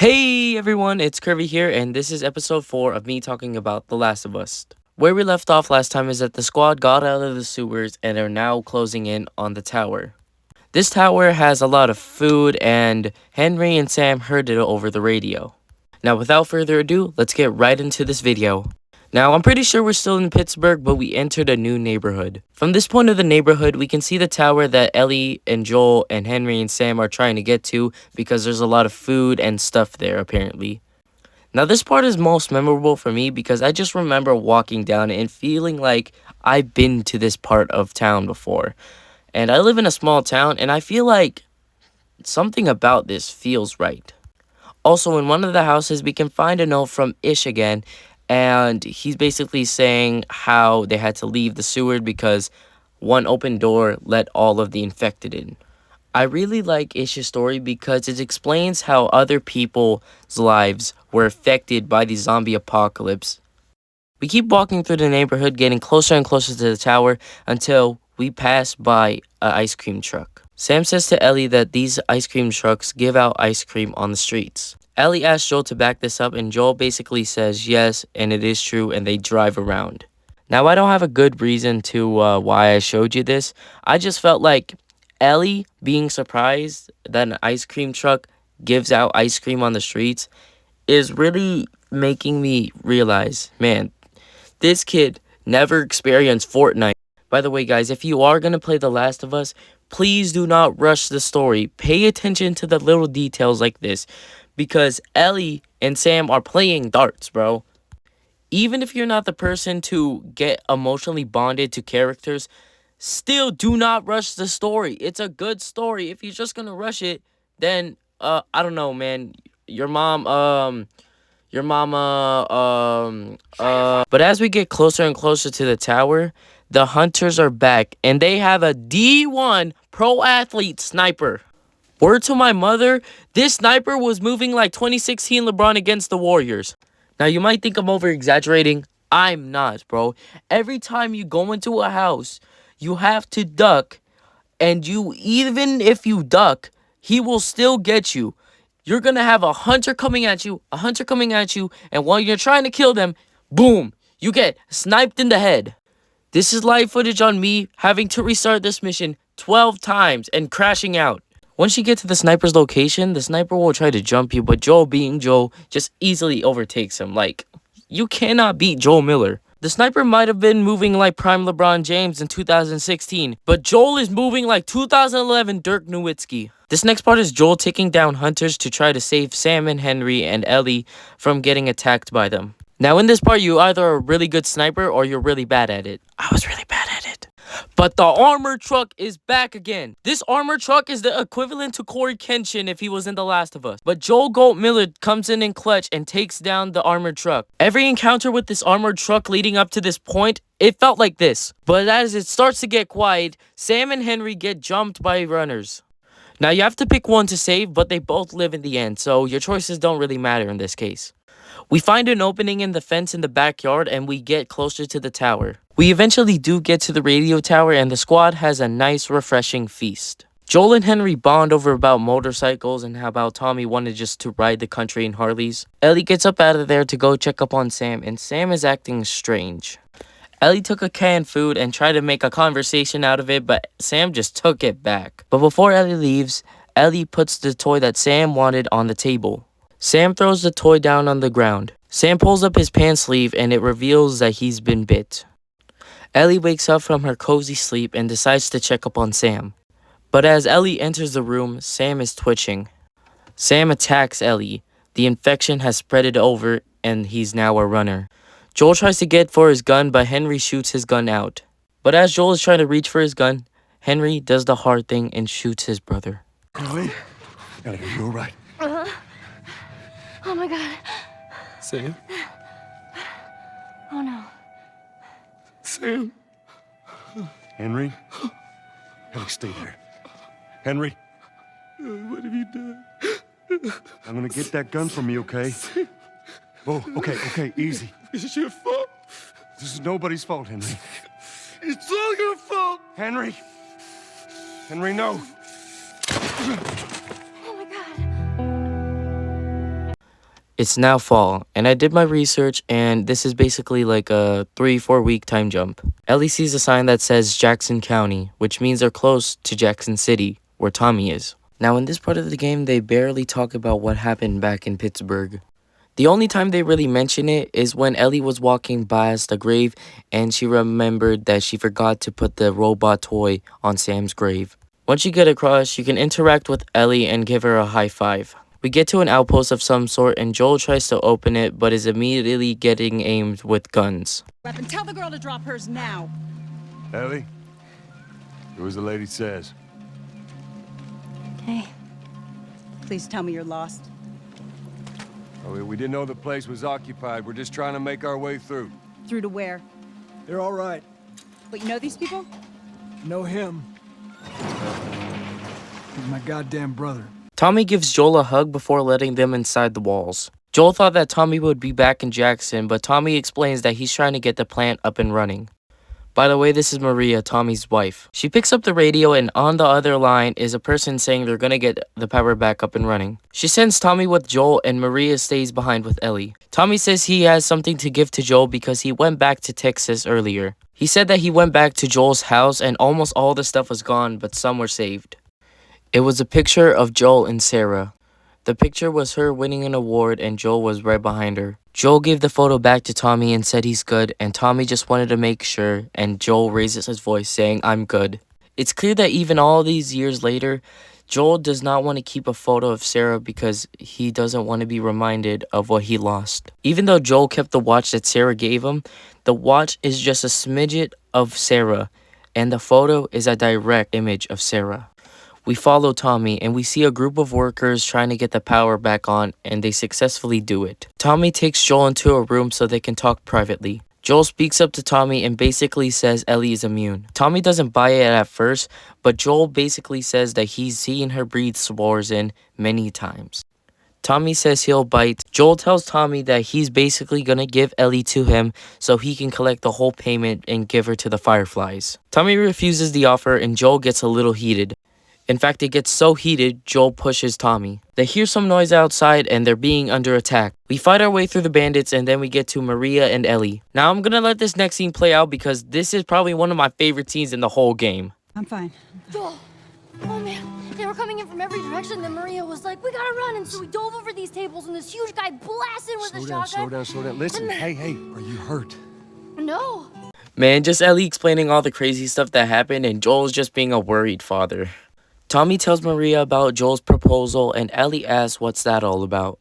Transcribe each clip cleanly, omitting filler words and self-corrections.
Hey everyone, it's Kirby here, and this is episode 4 of me talking about The Last of Us. Where we left off last time is that the squad got out of the sewers and are now closing in on the tower. This tower has a lot of food, and Henry and Sam heard it over the radio. Now, without further ado, let's get right into this video. Now, I'm pretty sure we're still in Pittsburgh, but we entered a new neighborhood. From this point of the neighborhood, we can see the tower that Ellie and Joel and Henry and Sam are trying to get to because there's a lot of food and stuff there, apparently. Now, this part is most memorable for me because I just remember walking down it and feeling like I've been to this part of town before. And I live in a small town, and I feel like something about this feels right. Also, in one of the houses, we can find a note from Ish again, and he's basically saying how they had to leave the sewer because one open door let all of the infected in. I really like Ish's story because it explains how other people's lives were affected by the zombie apocalypse. We keep walking through the neighborhood, getting closer and closer to the tower until we pass by an ice cream truck. Sam says to Ellie that these ice cream trucks give out ice cream on the streets. Ellie asks Joel to back this up, and Joel basically says yes, and it is true, and they drive around. Now, I don't have a good reason to why I showed you this. I just felt like Ellie being surprised that an ice cream truck gives out ice cream on the streets is really making me realize, man, this kid never experienced Fortnite. By the way, guys, if you are going to play The Last of Us, please do not rush the story. Pay attention to the little details like this, because Ellie and Sam are playing darts, bro. Even if you're not the person to get emotionally bonded to characters, still do not rush the story. It's a good story. If you're just gonna rush it, then I don't know, man. Your mama. But as we get closer and closer to the tower, the hunters are back, and they have a D1 pro athlete sniper. Word to my mother, this sniper was moving like 2016 LeBron against the Warriors. Now, you might think I'm over-exaggerating. I'm not, bro. Every time you go into a house, you have to duck, and even if you duck, he will still get you. You're going to have a hunter coming at you, and while you're trying to kill them, boom, you get sniped in the head. This is live footage on me having to restart this mission 12 times and crashing out. Once you get to the sniper's location, the sniper will try to jump you, but Joel, being Joel, just easily overtakes him. Like, you cannot beat Joel Miller. The sniper might have been moving like prime LeBron James in 2016, but Joel is moving like 2011 Dirk Nowitzki. This next part is Joel taking down hunters to try to save Sam and Henry and Ellie from getting attacked by them. Now, in this part, you either are a really good sniper or you're really bad at it. I was really bad at it. But the armored truck is back again. This armored truck is the equivalent to Corey Kenshin if he was in The Last of Us. But Joel Gold Miller comes in clutch and takes down the armored truck. Every encounter with this armored truck leading up to this point, it felt like this. But as it starts to get quiet, Sam and Henry get jumped by runners. Now, you have to pick one to save, but they both live in the end, so your choices don't really matter in this case. We find an opening in the fence in the backyard, and we get closer to the tower. We eventually do get to the radio tower, and the squad has a nice, refreshing feast. Joel and Henry bond over about motorcycles and how about Tommy wanted just to ride the country in Harleys. Ellie gets up out of there to go check up on Sam, and Sam is acting strange. Ellie took a canned food and tried to make a conversation out of it, but Sam just took it back. But before Ellie leaves, Ellie puts the toy that Sam wanted on the table. Sam throws the toy down on the ground. Sam pulls up his pants sleeve and it reveals that he's been bit. Ellie wakes up from her cozy sleep and decides to check up on Sam. But as Ellie enters the room, Sam is twitching. Sam attacks Ellie. The infection has spread over and he's now a runner. Joel tries to get for his gun, but Henry shoots his gun out. But as Joel is trying to reach for his gun, Henry does the hard thing and shoots his brother. Ellie, are you all right? Oh my God. Sam? Oh no. Sam? Henry? Henry, stay there. Henry? What have you done? I'm gonna get that gun from you, okay? Oh, okay, easy. It's your fault. This is nobody's fault, Henry. It's all your fault. Henry! Henry, no! It's now fall, and I did my research, and this is basically like a 3-4 week time jump. Ellie sees a sign that says Jackson County, which means they're close to Jackson City, where Tommy is. Now in this part of the game, they barely talk about what happened back in Pittsburgh. The only time they really mention it is when Ellie was walking past a grave and she remembered that she forgot to put the robot toy on Sam's grave. Once you get across, you can interact with Ellie and give her a high five. We get to an outpost of some sort and Joel tries to open it but is immediately getting aimed with guns. And tell the girl to drop hers now. Ellie, do as the lady says. Okay. Please tell me you're lost. Oh, we didn't know the place was occupied. We're just trying to make our way through. Through to where? They're all right. But you know these people? Know him. He's my goddamn brother. Tommy gives Joel a hug before letting them inside the walls. Joel thought that Tommy would be back in Jackson, but Tommy explains that he's trying to get the plant up and running. By the way, this is Maria, Tommy's wife. She picks up the radio and on the other line is a person saying they're gonna get the power back up and running. She sends Tommy with Joel and Maria stays behind with Ellie. Tommy says he has something to give to Joel because he went back to Texas earlier. He said that he went back to Joel's house and almost all the stuff was gone, but some were saved. It was a picture of Joel and Sarah. The picture was her winning an award and Joel was right behind her. Joel gave the photo back to Tommy and said he's good, and Tommy just wanted to make sure, and Joel raises his voice saying, "I'm good." It's clear that even all these years later, Joel does not want to keep a photo of Sarah because he doesn't want to be reminded of what he lost. Even though Joel kept the watch that Sarah gave him, the watch is just a smidget of Sarah, and the photo is a direct image of Sarah. We follow Tommy and we see a group of workers trying to get the power back on and they successfully do it. Tommy takes Joel into a room so they can talk privately. Joel speaks up to Tommy and basically says Ellie is immune. Tommy doesn't buy it at first, but Joel basically says that he's seen her breathe spores in many times. Tommy says he'll bite. Joel tells Tommy that he's basically gonna give Ellie to him so he can collect the whole payment and give her to the Fireflies. Tommy refuses the offer and Joel gets a little heated. In fact, it gets so heated, Joel pushes Tommy. They hear some noise outside and they're being under attack. We fight our way through the bandits and then we get to Maria and Ellie. Now I'm gonna let this next scene play out because this is probably one of my favorite scenes in the whole game. I'm fine. Joel. Oh man, they were coming in from every direction. Then Maria was like, "We gotta run!" And so we dove over these tables, and this huge guy blasted with a shotgun. Slow down. Listen, hey, are you hurt? No. Man, just Ellie explaining all the crazy stuff that happened and Joel's just being a worried father. Tommy tells Maria about Joel's proposal and Ellie asks what's that all about.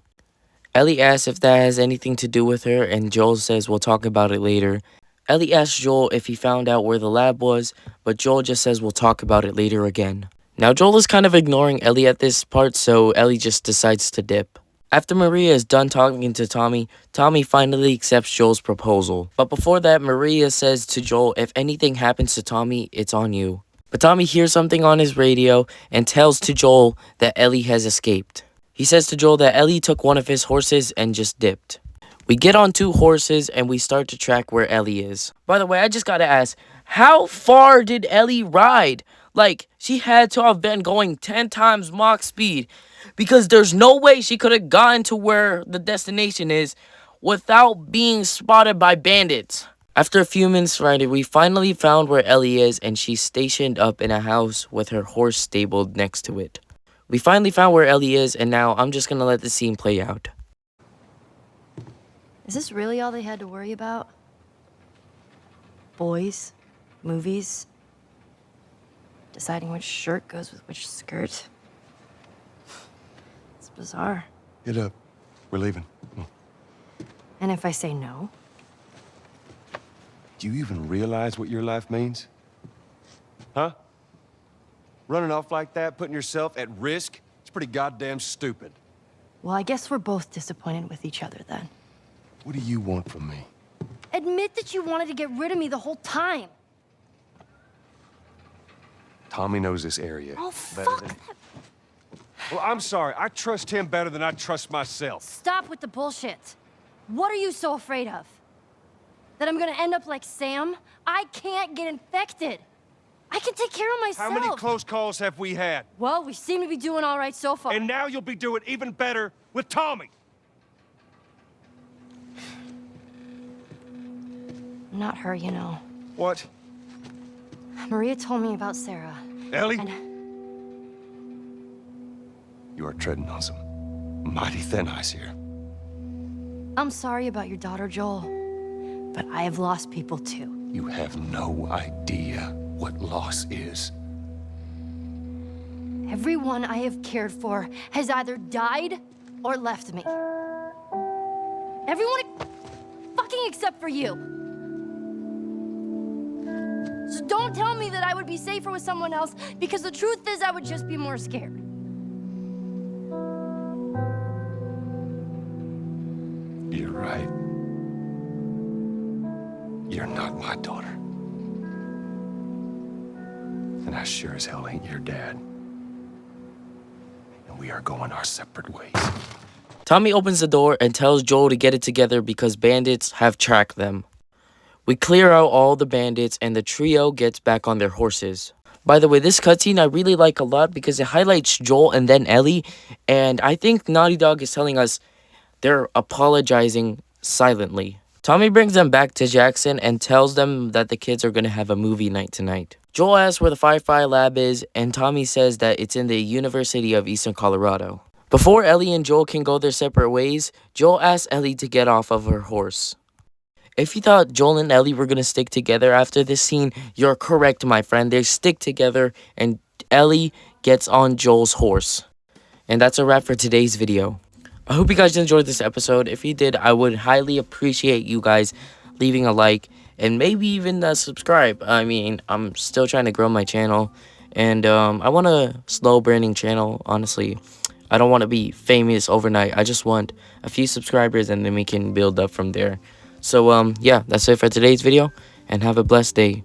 Ellie asks if that has anything to do with her and Joel says we'll talk about it later. Ellie asks Joel if he found out where the lab was, but Joel just says we'll talk about it later again. Now Joel is kind of ignoring Ellie at this part, so Ellie just decides to dip. After Maria is done talking to Tommy, Tommy finally accepts Joel's proposal. But before that, Maria says to Joel, if anything happens to Tommy, it's on you. But Tommy hears something on his radio and tells to Joel that Ellie has escaped. He says to Joel that Ellie took one of his horses and just dipped. We get on 2 horses and we start to track where Ellie is. By the way, I just gotta ask, how far did Ellie ride? Like, she had to have been going 10 times Mach speed because there's no way she could have gotten to where the destination is without being spotted by bandits. After a few minutes riding, we finally found where Ellie is and she's stationed up in a house with her horse stabled next to it. We finally found where Ellie is and now I'm just gonna let the scene play out. Is this really all they had to worry about? Boys, movies, deciding which shirt goes with which skirt. It's bizarre. Get up. We're leaving. Come on. And if I say no? Do you even realize what your life means? Huh? Running off like that, putting yourself at risk, it's pretty goddamn stupid. Well, I guess we're both disappointed with each other then. What do you want from me? Admit that you wanted to get rid of me the whole time. Tommy knows this area. Oh, better fuck than... that. Well, I'm sorry. I trust him better than I trust myself. Stop with the bullshit. What are you so afraid of? That I'm gonna end up like Sam? I can't get infected. I can take care of myself. How many close calls have we had? Well, we seem to be doing all right so far. And now you'll be doing even better with Tommy. not her, you know. What? Maria told me about Sarah. Ellie? And You are treading on some mighty thin ice here. I'm sorry about your daughter, Joel. But I have lost people too. You have no idea what loss is. Everyone I have cared for has either died or left me. Everyone fucking except for you. So don't tell me that I would be safer with someone else, because the truth is I would just be more scared. You're right. You're not my daughter. And I sure as hell ain't your dad. And we are going our separate ways. Tommy opens the door and tells Joel to get it together because bandits have tracked them. We clear out all the bandits and the trio gets back on their horses. By the way, this cutscene I really like a lot because it highlights Joel and then Ellie. And I think Naughty Dog is telling us they're apologizing silently. Tommy brings them back to Jackson and tells them that the kids are going to have a movie night tonight. Joel asks where the Firefly Lab is, and Tommy says that it's in the University of Eastern Colorado. Before Ellie and Joel can go their separate ways, Joel asks Ellie to get off of her horse. If you thought Joel and Ellie were going to stick together after this scene, you're correct, my friend. They stick together, and Ellie gets on Joel's horse. And that's a wrap for today's video. I hope you guys enjoyed this episode. If you did, I would highly appreciate you guys leaving a like and maybe even subscribe. I mean, I'm still trying to grow my channel, and I want a slow burning channel, honestly. I don't want to be famous overnight. I just want a few subscribers, and then we can build up from there. So, yeah, that's it for today's video, and have a blessed day.